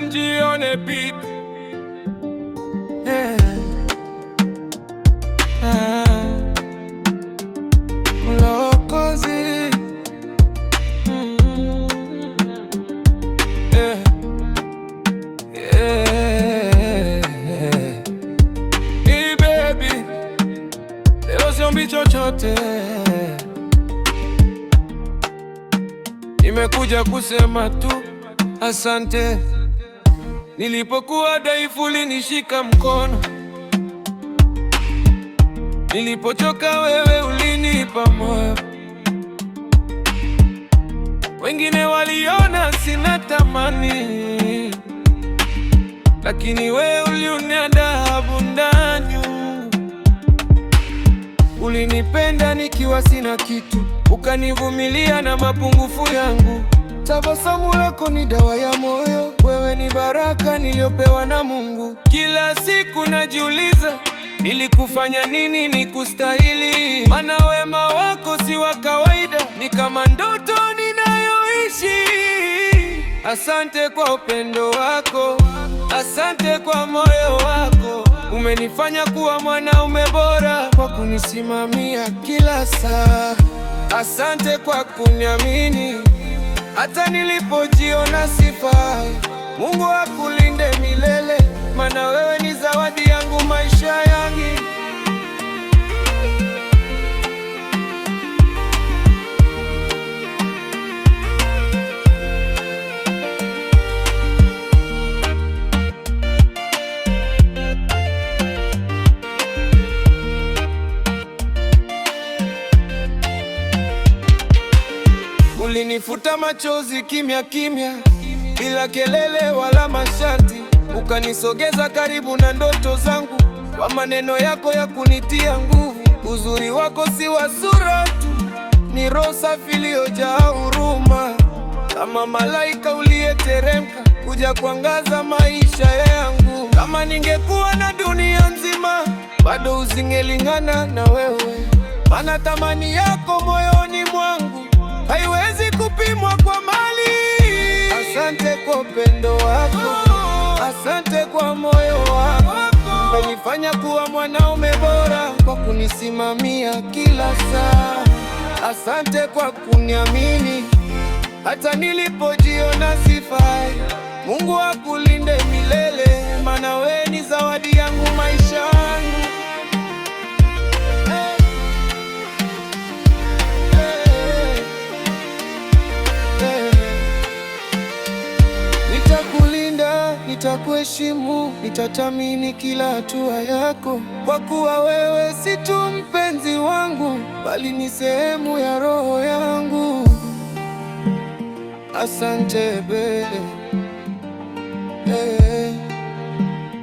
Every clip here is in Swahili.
njione beat. Mlokozi. Hey baby, leo siombi chochote, nimekuja kusema tu asante. Nilipokuwa dhaifu ulinishika mkono, nilipochoka wewe ulinipa moyo. Wengine waliona sina thamani, lakini wewe uliniona dhahabu ndani. Ulinipenda nikiwa sina kitu, ukanivumilia na mapungufu yangu. Tabasamu lako ni dawa ya moyo, wewe ni baraka niliyopewa na Mungu. Kila siku najiuliza, nilikufanya nini nikustahili? Maana wema wako si wa kawaida, ni kama ndoto ninayoishi. Asante kwa upendo wako, asante kwa moyo wako. Umenifanya kuwa mwanaume bora, kwa kunisimamia kila saa. Asante kwa kuniamini hata nilipojiona sifai. Mungu akulinde milele, maana wewe ni zawadi yangu maisha yangu. Ulinifuta machozi kimya kimya, bila kelele wala masharti. Ukanisogeza karibu na ndoto zangu, kwa maneno yako ya kunitia nguvu. Uzuri wako si wa sura tu, ni roho safi iliyojaa huruma. Kama malaika uliyeteremka kuja kuangaza maisha yangu. Kama ningekuwa na dunia nzima, bado usingelingana na wewe, maana thamani yako moyoni mwangu haiwezi kupimwa kwa mali. Asante kwa upendo wako, asante kwa moyo wako. Umenifanya kuwa mwanaume bora, kwa kunisimamia kila saa. Asante kwa kuniamini hata nilipojiona sifai. Mungu akulinde milele, maana wewe ni zawadi yangu maisha yangu. Nitakulinda, nitakuheshimu, nitathamini kila hatua yako, kwa kuwa wewe si tu mpenzi wangu, bali ni sehemu ya roho yangu. Asante baby,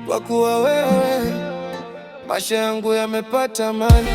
kwa kuwa wewe maisha yangu yamepata amani.